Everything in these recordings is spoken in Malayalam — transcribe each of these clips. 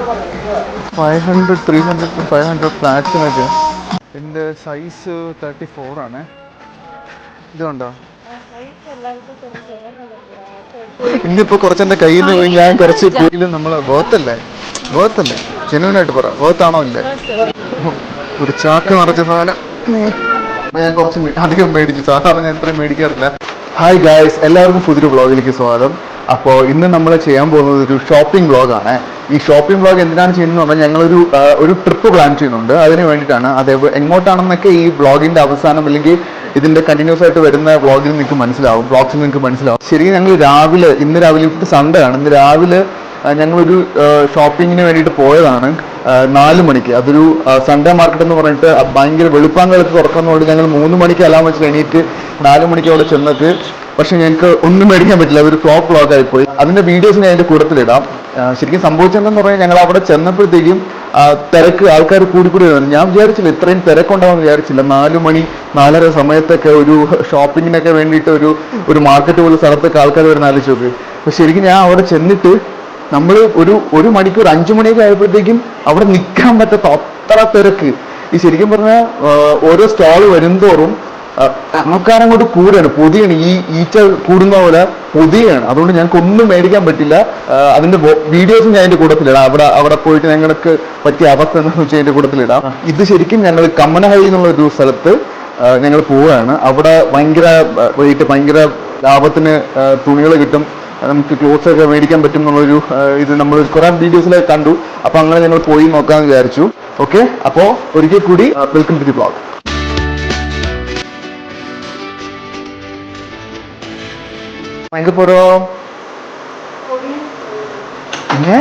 500, 300 to 500 ഫ്ലാറ്റ്സിനൊക്കെ. എൻ്റെ സൈസ് 34 ആണ്. ഇതുണ്ടോ? ഇന്നിപ്പോൾ കുറച്ച് എൻ്റെ കയ്യിൽ നിന്ന് പോയി. ഞാൻ കുറച്ച് കൂടുതലും നമ്മൾ ബോത്തല്ലേ ജെന്യൂനായിട്ട് പറ, ബോത്താണോ ഇല്ലേ? ഒരു ചാക്ക് നിറച്ച സാധനം ഞാൻ കുറച്ച് അധികം മേടിച്ചു. സാധാരണ ഞാൻ ഇത്രയും മേടിക്കാറില്ല. ഹായ് ഗായ്സ്, എല്ലാവർക്കും പുതിയൊരു വ്ളോഗിലേക്ക് സ്വാഗതം. അപ്പോൾ ഇന്ന് നമ്മൾ ചെയ്യാൻ പോകുന്നത് ഒരു ഷോപ്പിംഗ് വ്ളോഗാണ്. ഈ ഷോപ്പിംഗ് വ്ളോഗ് എന്തിനാണ് ചെയ്യുന്നത് പറഞ്ഞാൽ ഞങ്ങളൊരു ഒരു ട്രിപ്പ് പ്ലാൻ ചെയ്യുന്നുണ്ട്. അതിന് വേണ്ടിയിട്ടാണ്. അത് എങ്ങോട്ടാണെന്നൊക്കെ ഈ വ്ളോഗിൻ്റെ അവസാനം അല്ലെങ്കിൽ ഇതിൻ്റെ കണ്ടിന്യൂസ് ആയിട്ട് വരുന്ന വ്ളോഗിൽ നിങ്ങൾക്ക് മനസ്സിലാവും, വ്ളോഗ്സിൽ നിങ്ങൾക്ക് മനസ്സിലാവും. ശരിക്കും ഞങ്ങൾ ഇന്ന് രാവിലെ ഇപ്പോൾ സൺഡേ ആണ്. ഇന്ന് രാവിലെ ഞങ്ങളൊരു ഷോപ്പിങ്ങിന് വേണ്ടിയിട്ട് പോയതാണ് 4 മണിക്ക്. അതൊരു സൺഡേ മാർക്കറ്റ് എന്ന് പറഞ്ഞിട്ട് ഭയങ്കര വെളുപ്പാങ്കാലത്ത് തുറക്കുന്നതുകൊണ്ട് ഞങ്ങൾ 3 മണിക്ക് അലാം വെച്ച് എണീറ്റ് 4 മണിക്ക് അവിടെ ചെന്നിട്ട്, പക്ഷെ ഞങ്ങൾക്ക് ഒന്നും മേടിക്കാൻ പറ്റില്ല. അതൊരു ഫ്ലോപ്പ് വ്ളോഗായി പോയി. അതിൻ്റെ വീഡിയോസ് ഞാൻ അതിൻ്റെ കൂട്ടത്തിലിടാം. ശരിക്കും സംഭവിച്ചതെന്ന് പറഞ്ഞാൽ ഞങ്ങൾ അവിടെ ചെന്നപ്പോഴത്തേക്കും തിരക്ക്, ആൾക്കാർ കൂടി വരുന്നു. ഞാൻ വിചാരിച്ചില്ല ഇത്രയും തിരക്കുണ്ടാവുമെന്ന് വിചാരിച്ചില്ല. 4 മണി 4:30 സമയത്തൊക്കെ ഒരു ഷോപ്പിങ്ങിനൊക്കെ വേണ്ടിയിട്ട് ഒരു മാർക്കറ്റ് പോലെ സ്ഥലത്തൊക്കെ ആൾക്കാർ വരുന്ന ആലോചിച്ച് നോക്ക്. അപ്പോൾ ശരിക്കും ഞാൻ അവിടെ ചെന്നിട്ട് നമ്മൾ ഒരു മണിക്കൂർ 5 മണിയൊക്കെ ആയപ്പോഴത്തേക്കും അവിടെ നിൽക്കാൻ പറ്റാത്ത അത്ര തിരക്ക്. ഈ ശരിക്കും പറഞ്ഞാൽ ഓരോ സ്റ്റാൾ വരുംതോറും ആൾക്കാരങ്ങോട്ട് കൂടുകയാണ്, പൊതിയാണ്. ഈ ഈച്ച കൂടുന്ന പോലെ പൊതിയാണ്. അതുകൊണ്ട് ഞങ്ങൾക്ക് ഒന്നും മേടിക്കാൻ പറ്റില്ല. അതിന്റെ വീഡിയോസ് ഞാൻ അതിന്റെ കൂട്ടത്തിലിടാം. അവിടെ പോയിട്ട് ഞങ്ങൾക്ക് പറ്റിയ അവസ്ഥ എന്താണെന്ന് വെച്ചാൽ അതിന്റെ കൂട്ടത്തിലിടാം. ഇത് ശരിക്കും ഞങ്ങൾ കമ്മനഹള്ളി എന്നുള്ള ഒരു സ്ഥലത്ത് ഞങ്ങൾ പോവുകയാണ്. അവിടെ ഭയങ്കര ലാഭത്തിന് തുണികൾ കിട്ടും, നമുക്ക് ക്ലോത്ത്സ് ഒക്കെ മേടിക്കാൻ പറ്റും എന്നുള്ളൊരു ഇത് നമ്മൾ കുറെ വീഡിയോസിലൊക്കെ കണ്ടു. അപ്പൊ അങ്ങനെ ഞങ്ങൾ പോയി നോക്കാമെന്ന് വിചാരിച്ചു. ഓക്കെ, അപ്പോൾ ഒരിക്കൽ കൂടി വെൽക്കം ടു ദി വ്ളോഗ്. ഭയങ്കര പോരോ പിന്നെ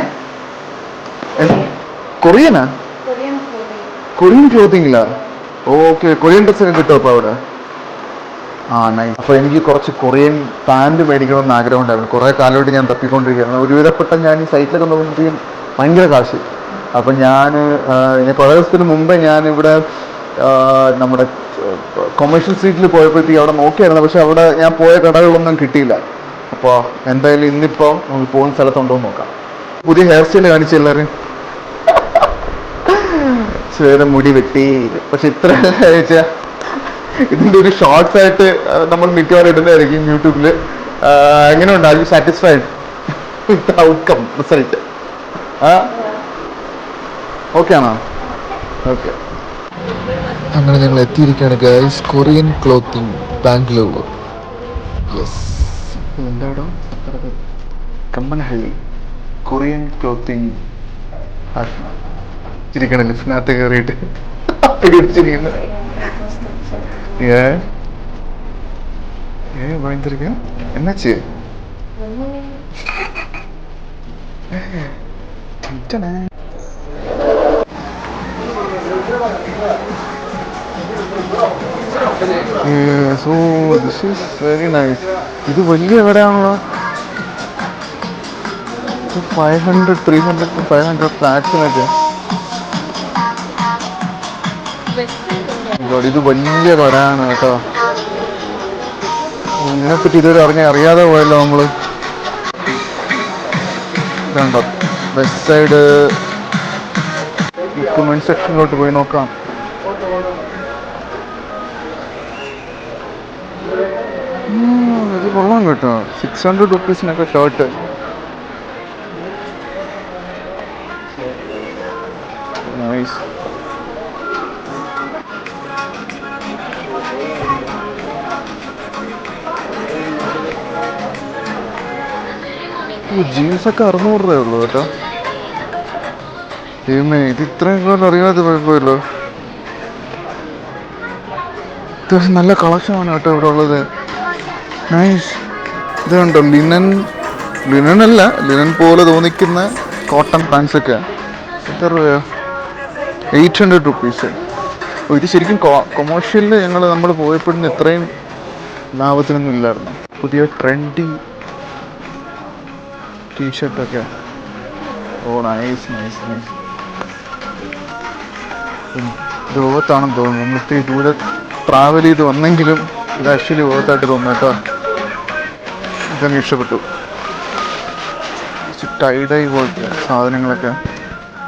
കൊറിയനാ? കൊറിയൻ ക്ലോത്തിങ്ങില്ല. ഓക്കെ, കൊറിയൻ ഡ്രസ്സൊക്കെ കിട്ടും അപ്പോൾ അവിടെ? നൈസ്. അപ്പോൾ എനിക്ക് കുറച്ച് കൊറിയൻ പാൻറ് മേടിക്കണമെന്ന് ആഗ്രഹം ഉണ്ടായിരുന്നു. കുറേ കാലമായിട്ട് ഞാൻ തപ്പിക്കൊണ്ടിരിക്കുകയാണ്. ഒരുവിധപ്പെട്ട ഞാൻ ഈ സൈറ്റിലൊക്കെ നോക്കുമ്പോഴത്തേക്കും ഭയങ്കര കാശ്. അപ്പം ഞാൻ കുറേ ദിവസത്തിന് മുമ്പേ ഞാനിവിടെ നമ്മുടെ കൊമേഴ്ഷ്യൽ സ്ട്രീറ്റിൽ പോയപ്പോഴത്തേക്കും അവിടെ നോക്കിയായിരുന്നു. പക്ഷെ അവിടെ ഞാൻ പോയ കടകളൊന്നും കിട്ടിയില്ല. അപ്പോൾ എന്തായാലും ഇന്നിപ്പോൾ നമുക്ക് പോകുന്ന സ്ഥലത്തുണ്ടോ എന്ന് നോക്കാം. പുതിയ ഹെയർ സ്റ്റൈൽ കാണിച്ചു എല്ലാവരും. ചേര മുടി വെട്ടി. പക്ഷെ ഇത്ര വെച്ചാൽ ഇതിൻ്റെ ഒരു ഷോർട്സ് ആയിട്ട് നമ്മൾ മിക്കവാറും ഇടുന്നതായിരിക്കും യൂട്യൂബിൽ. എങ്ങനെയുണ്ട്? Are you satisfied with outcome, result? Okay ആണോ? ഓക്കെ. അങ്ങനെ ഞങ്ങൾ എത്തിയിരിക്കുകയാണ് guys, Korean clothing Bangalore. Yes, എന്താടോ കമ്മനഹള്ളി കൊറിയൻ ക്ലോത്തിങ്. ചിരിക്കണം ലിഫ്റ്റിനകത്ത് കയറിയിട്ട് ചിരിക്കുന്നു. பயந்துருக்கேன். என்னாச்சு? So this is very nice. ഇത് വലിയ കടയാണല്ലോ. 500, 300 to 500 ഫ്ലാറ്റ്സിനൊക്കെ. ഇത് വലിയ കടയാണ് കേട്ടോ. ഇതിനെപ്പറ്റി ഇതുവരെ അറിയാതെ പോയല്ലോ നമ്മള്. ഇതുണ്ടോ വെസ്റ്റ് സൈഡ് ഇക്വിപ്മെന്റ് സെക്ഷനിലോട്ട് പോയി നോക്കാം. ഇത് കൊള്ളാം കേട്ടോ. 600 റുപ്പീസിനൊക്കെ ഷർട്ട്. നൈസ്. ജീൻസൊക്കെ 600 രൂപയുള്ളൂ കേട്ടോ. ഇത് ഇത്രയും കാലം അറിയാതെ പോയല്ലോ. അത്യാവശ്യം നല്ല കളക്ഷനാണ് കേട്ടോ ഇവിടെ ഉള്ളത്. നൈസ്. ഇത് കണ്ടോ, ലിനൻ പോലെ തോന്നിക്കുന്ന കോട്ടൺ പാൻസൊക്കെ. എത്ര രൂപയോ? 800 റുപ്പീസ്. ഇത് ശരിക്കും കൊമേഴ്ഷ്യലിൽ നമ്മൾ പോയപ്പോഴും ഇത്രയും ലാഭത്തിനൊന്നും ഇല്ലായിരുന്നു. പുതിയ ട്രെൻഡി ടീഷർട്ടൊക്കെ. നൈസ്. ഇത് ഓത്താണെന്ന് തോന്നുന്നു. നമ്മൾ ഇത്തിരി ദൂരെ ട്രാവൽ ചെയ്ത് വന്നെങ്കിലും ഇത് ആക്ച്വലി ഓത്തായിട്ട് തോന്നുന്നു കേട്ടോ. ഇതങ്ങ് ഇഷ്ടപ്പെട്ടു. ടൈഡായി പോലത്തെ സാധനങ്ങളൊക്കെ.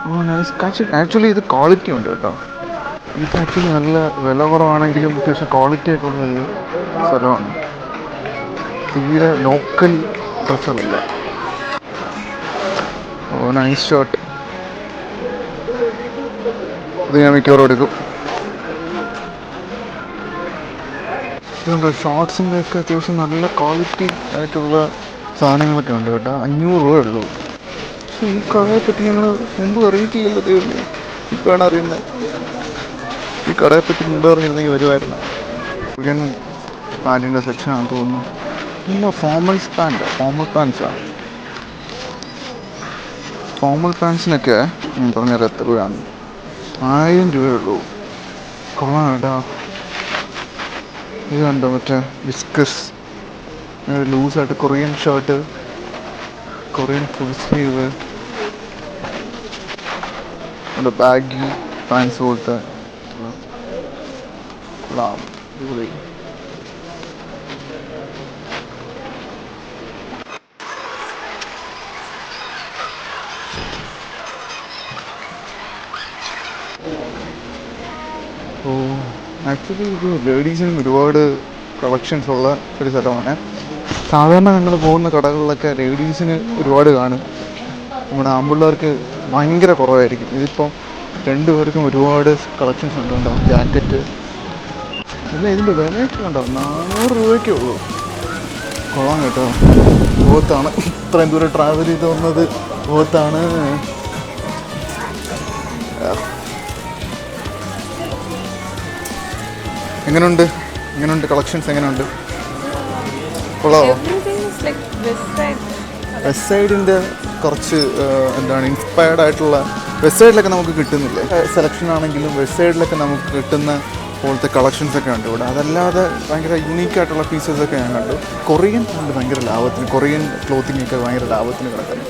ഓ നൈസ്. ആക്ച്വലി ഇത് ക്വാളിറ്റി ഉണ്ട് കേട്ടോ. ഇത് ആക്ച്വലി നല്ല വില കുറവാണെങ്കിലും അത്യാവശ്യം ക്വാളിറ്റി ഒക്കെ ഉള്ള ഒരു സ്ഥലമാണ്. തീരെ ലോക്കൽ ഡ്രസ്സുകളില്ല. ഓ നൈസ് ഷർട്ട്. ഇത് ഞാൻ മിക്കവാറും എടുക്കും. ഇതുണ്ട് ഷോർട്സിൻ്റെ ഒക്കെ അത്യാവശ്യം നല്ല ക്വാളിറ്റി ആയിട്ടുള്ള സാധനങ്ങളൊക്കെ ഉണ്ട് കേട്ടോ. 500 രൂപ ഉള്ളൂ. പക്ഷേ ഈ കടയെ പറ്റി ഞങ്ങൾ മുമ്പ് അറിയിക്കില്ലല്ലോ ദൈവമേ. ഇപ്പോഴാണ് അറിയുന്നത്. ഈ കടയെ പറ്റി മുമ്പ് അറിഞ്ഞിരുന്നെങ്കിൽ വരുമായിരുന്നു. പുതിയ പാൻറ്റിൻ്റെ സെക്ഷനാണെന്ന് തോന്നുന്നു. ഇല്ല, ഫോർമൽ പാൻസാണ്. ഫോർമൽ പാൻസിനൊക്കെ പറഞ്ഞാൽ എത്ര രൂപയാണ്? 1000 രൂപയുള്ളൂ. കൊള്ളാം കേട്ടോ. ഇത് കണ്ടോ, മറ്റേ വിസ്കസ് ലൂസായിട്ട് Korean shirt, Korean full sleeve, baggy pants പോലത്തെ. കൊള്ളാം. ഓ ആക്ച്വലി ഇത് ലേഡീസിനും ഒരുപാട് കളക്ഷൻസ് ഉള്ള ഒരു സ്ഥലമാണ്. സാധാരണ ഞങ്ങൾ പോകുന്ന കടകളിലൊക്കെ ലേഡീസിന് ഒരുപാട് കാണും. നമ്മുടെ ആൺപിള്ളേർക്ക് ഭയങ്കര കുറവായിരിക്കും. ഇതിപ്പോൾ രണ്ടുപേർക്കും ഒരുപാട് കളക്ഷൻസ് ഉണ്ടോ. ജാക്കറ്റ് ഇല്ല, ഇതിൻ്റെ വിലയൊക്കെ ഉണ്ടോ, 400 രൂപയ്ക്കേ ഉള്ളൂ. കൊള്ളാം കേട്ടോ. ബോത്താണ്. ഇത്രയും ദൂരം ട്രാവൽ ചെയ്ത് വന്നത് ബോത്താണ്. എങ്ങനെയുണ്ട് കളക്ഷൻസ്? എങ്ങനെയുണ്ട്? കൊള്ളാവോ? വെസ്റ്റ് സൈഡിൻ്റെ കുറച്ച് എന്താണ് ഇൻസ്പയർഡ് ആയിട്ടുള്ള വെസ്റ്റ് സൈഡിലൊക്കെ നമുക്ക് കിട്ടുന്നില്ലേ. സെലക്ഷൻ ആണെങ്കിലും വെസ്റ്റ് സൈഡിലൊക്കെ നമുക്ക് കിട്ടുന്ന പോലത്തെ കളക്ഷൻസൊക്കെ ഉണ്ട് ഇവിടെ. അതല്ലാതെ ഭയങ്കര യുണീക്കായിട്ടുള്ള പീസസൊക്കെ ഞാൻ കണ്ടു. കൊറിയൻ ഉണ്ട് ഭയങ്കര ലാഭത്തിന്. കൊറിയൻ ക്ലോത്തിങ് ഒക്കെ ഭയങ്കര ലാഭത്തിന് കിടക്കുന്നു.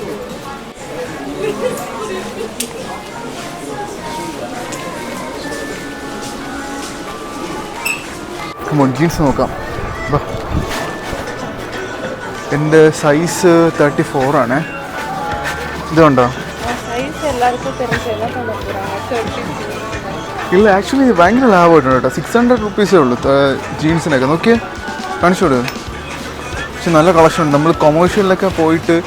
ജീൻസ് നോക്കാം. എൻ്റെ സൈസ് 34 ആണ്. ഇതുണ്ടോ? ഇല്ല, ആക്ച്വലി ഭയങ്കര ലാഭമായിട്ടുണ്ട് കേട്ടോ. 600 റുപ്പീസേ ഉള്ളൂ ജീൻസിനൊക്കെ. നോക്കിയേ, കാണിച്ചു കൊടുക്കുക. പക്ഷെ നല്ല കളക്ഷൻ ഉണ്ട്. നമ്മൾ കൊമേഴ്ഷ്യലിലൊക്കെ പോയിട്ട്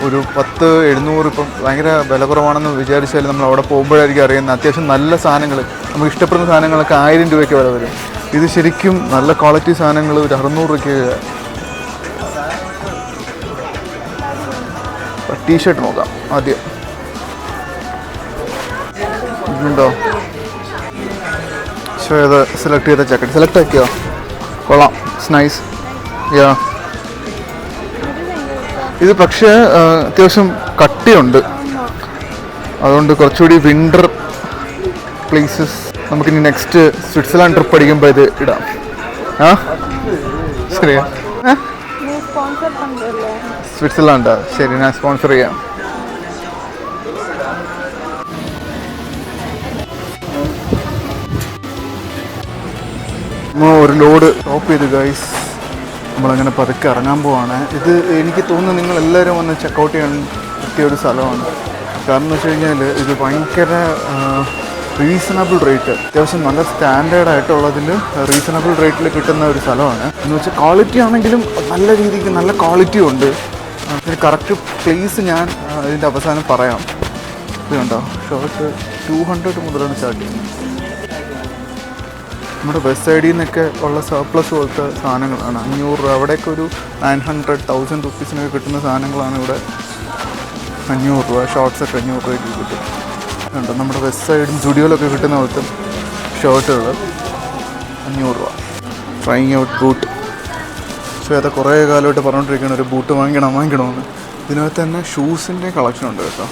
ഒരു 1000-700 ഇപ്പം ഭയങ്കര വില കുറവാണെന്ന് വിചാരിച്ചാൽ നമ്മൾ അവിടെ പോകുമ്പോഴായിരിക്കും അറിയുന്നത് അത്യാവശ്യം നല്ല സാധനങ്ങൾ, നമുക്ക് ഇഷ്ടപ്പെടുന്ന സാധനങ്ങളൊക്കെ 1000 രൂപയ്ക്ക് വില വരും. ഇത് ശരിക്കും നല്ല ക്വാളിറ്റി സാധനങ്ങൾ ഒരു 600 രൂപയ്ക്ക്. ടീഷർട്ട് നോക്കാം ആദ്യം. ഇതുണ്ടോ? ഇത് സെലക്ട് ചെയ്ത ജാക്കറ്റ് സെലക്ട് ആക്കിയോ? കൊള്ളാം, ഇറ്റ്സ് നൈസ്. യാ, ഇത് പക്ഷേ അത്യാവശ്യം കട്ടിയുണ്ട്. അതുകൊണ്ട് കുറച്ചുകൂടി വിൻ്റർ പ്ലേസസ് നമുക്കിനി നെക്സ്റ്റ് സ്വിറ്റ്സർലാൻഡ് ട്രിപ്പ് അടിക്കുമ്പോൾ ഇത് ഇടാം. ആ ശരിയാ, സ്വിറ്റ്സർലാൻഡാ? ശരി, ഞാൻ സ്പോൺസർ ചെയ്യാം. ഒരു ലോഡ് ഷോപ്പ് ചെയ്ത് ഗൈസ് നമ്മളങ്ങനെ പതുക്കെ ഇറങ്ങാൻ പോവാണ്. ഇത് എനിക്ക് തോന്നുന്നു നിങ്ങളെല്ലാവരും വന്ന് ചെക്കൗട്ട് ചെയ്യാൻ പറ്റിയ ഒരു സ്ഥലമാണ്. കാരണം എന്ന് വെച്ച് കഴിഞ്ഞാൽ ഇത് ഭയങ്കര റീസണബിൾ റേറ്റ്, അത്യാവശ്യം നല്ല സ്റ്റാൻഡേർഡ് ആയിട്ടുള്ളതിൽ റീസണബിൾ റേറ്റിൽ കിട്ടുന്ന ഒരു സ്ഥലമാണ്. എന്ന് വെച്ചാൽ ക്വാളിറ്റി ആണെങ്കിലും നല്ല രീതിക്ക് നല്ല ക്വാളിറ്റി ഉണ്ട്. ഇതിന് കറക്റ്റ് പ്ലേസ് ഞാൻ ഇതിൻ്റെ അവസാനം പറയാം. ഇത് കണ്ടോ, ഷർട്ട് 200 മുതലാണ് സ്റ്റാർട്ട് ചെയ്യുന്നത്. നമ്മുടെ വെസ്റ്റ് സൈഡിൽ നിന്നൊക്കെ ഉള്ള സർപ്ലസ് പോലത്തെ സാധനങ്ങളാണ്. 500 രൂപ, അവിടെയൊക്കെ ഒരു 900-1000 റുപ്പീസിനൊക്കെ കിട്ടുന്ന സാധനങ്ങളാണ് ഇവിടെ 500 രൂപ. ഷോർട്ട്സൊക്കെ 500 രൂപയ്ക്ക് കിട്ടും. ഉണ്ട് നമ്മുടെ വെസ്റ്റ് സൈഡും സ്റ്റുഡിയോയിലൊക്കെ കിട്ടുന്ന പോലത്തെ ഷർട്ടുകൾ 500 രൂപ. Trying out boot. ശ്വേത കുറേ കാലമായിട്ട് പറഞ്ഞുകൊണ്ടിരിക്കുകയാണ് ഒരു ബൂട്ട് വാങ്ങിക്കണമെന്ന്. ഇതിനകത്ത് തന്നെ ഷൂസിൻ്റെ കളക്ഷൻ ഉണ്ട് കേട്ടോ.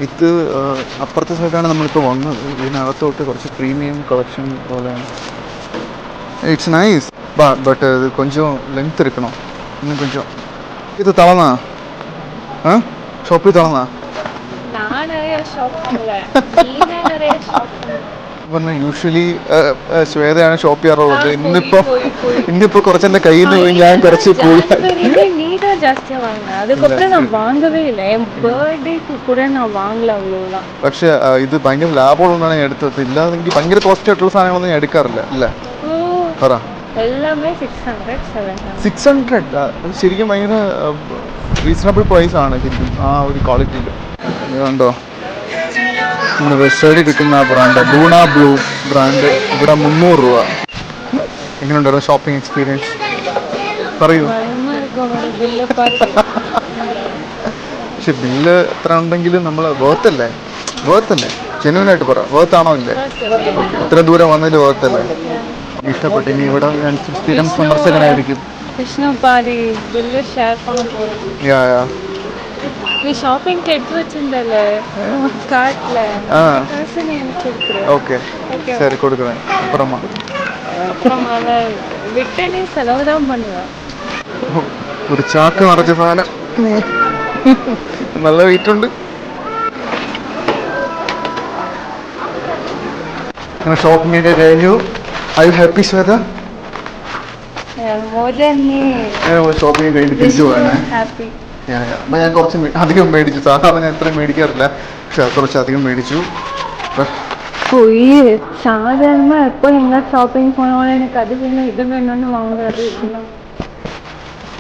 ഇത് അപ്പുറത്തെ സൈഡാണ് നമ്മളിപ്പോൾ വന്നത്. ഇതിനകത്തോട്ട് കുറച്ച് പ്രീമിയം കളക്ഷൻ പോലെയാണ്. ഇറ്റ്സ് നൈസ്, ബട്ട് ഇത് கொஞ்சம் ലെങ്ത് എടുക്കണം இன்னும் கொஞ்சம். இது தளனா ஷாப்பில் தளனா പറഞ്ഞ യൂഷ്വലി ശ്വേതയാണ് ഷോപ്പ് ചെയ്യാറുള്ളത്. ഇന്നിപ്പോൾ കുറച്ചെൻ്റെ കയ്യിൽ നിന്ന് പോയി ഞാൻ കുറച്ച് ஜாஸ்தியா வாங்கினேன். அதுக்கப்புறம் நான் வாங்கவே இல்லை. என் பர்த்டேக்கு கூட நான் வாங்கல அவ்வளோதான். പക്ഷെ ഇത് ഭയങ്കര ലാഭമുള്ളതാണ് ഞാൻ എടുത്തത്. ഇല്ലാതെങ്കിൽ ഭയങ്കര കോസ്റ്റ് ആയിട്ടുള്ള സാധനങ്ങളൊന്നും ഞാൻ എടുക്കാറില്ല. ഇല്ല ഓ പറ. எல்லாமே 600 700. 600 അത് ശരിക്കും ഭയങ്കര റീസണബിൾ പ്രൈസ് ആണ് ശരിക്കും ആ ഒരു ക്വാളിറ്റിയിൽ. കണ്ടോ നമ്മുടെ വെസ്റ്റ് സൈഡിൽ കിട്ടുന്ന ആ ബ്രാൻഡ് ലൂണ ബ്ലൂ ബ്രാൻഡ് ഇവിടെ 300 രൂപ. എങ്ങനെയുണ്ടായിരുന്നു ഷോപ്പിംഗ് എക്സ്പീരിയൻസ് പറയൂ. பயமா இருக்கும் அவனோட பில்லை பார்த்து. പക്ഷെ ബില്ല് എത്ര ഉണ്ടെങ്കിലും നമ്മൾ വേർത്തല്ലേ ജെന്യൂനായിട്ട് പറ, വേർത്താണോ ഇല്ലേ? ഇത്ര ദൂരം വന്നതിൽ വേർത്തല്ലേ? ഇഷ്ടപ്പെട്ടു. ഇനി ഇവിടെ ഞാൻ സ്ഥിരം സന്ദർശകനായിരിക്കും. கிருஷ்ணா பாதி பில்லு ஷேர் பண்ண போகிறோம். യാ യാ நீ ஷாப்பிங்க்கு எடுத்து வச்சிருந்தல கார்ட்ல காசு நீ எனக்கு கொடுக்குற. ഓക്കെ ശരി കൊടുക്കണേ അപ്പുറമാ. அப்புறம் அதை விட்டு நீ செலவு தான் பண்ணுவேன். ഒരു ചാക്ക് നിറച്ച സാധനം നല്ല വെയിറ്റ് ഉണ്ട്. അങ്ങനെ ഷോപ്പിംഗ് ഒക്കെ കഴിഞ്ഞു. I you happy Shweta? more than me. Shopping കഴിഞ്ഞ് തിരിച്ചു പോകാനാ? happy. ഞാൻ കുറച്ച് അധികം മേടിച്ചു. സാധാരണ ഞാൻ ഇത്രയും മേടിക്കാറില്ല, പക്ഷെ കുറച്ച് അധികം മേടിച്ചു. போய் சாதாரணமாக எப்போ எங்கே ஷாப்பிங் போனாலும் எனக்கு அது வேணும் இது வேணும்னு வாங்குறது.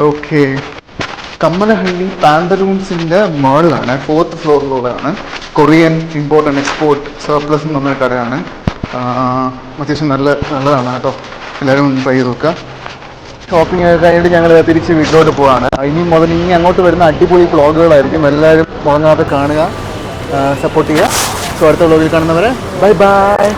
ഓക്കെ കമ്മനഹള്ളി പാന്തലൂൺസിൻ്റെ മേളിലാണ്, 4th ഫ്ലോറിലുള്ളതാണ്. Korean import and export surplus എന്ന് പറഞ്ഞ കടയാണ്. അത്യാവശ്യം നല്ലതാണ് കേട്ടോ. എല്ലാവരും ട്രൈ ചെയ്ത് നോക്കുക. ഷോപ്പിംഗ് ഒക്കെ കഴിഞ്ഞിട്ട് ഞങ്ങൾ തിരിച്ച് വീട്ടിലോട്ട് പോവാണ്. ഇനി മുതൽ അങ്ങോട്ട് വരുന്ന അടിപൊളി വ്ളോഗുകളായിരിക്കും. എല്ലാവരും മുടങ്ങാതെ കാണുക, സപ്പോർട്ട് ചെയ്യുക. സോ അടുത്ത വ്ളോഗിൽ കാണുന്നവരെ ബൈ ബൈ.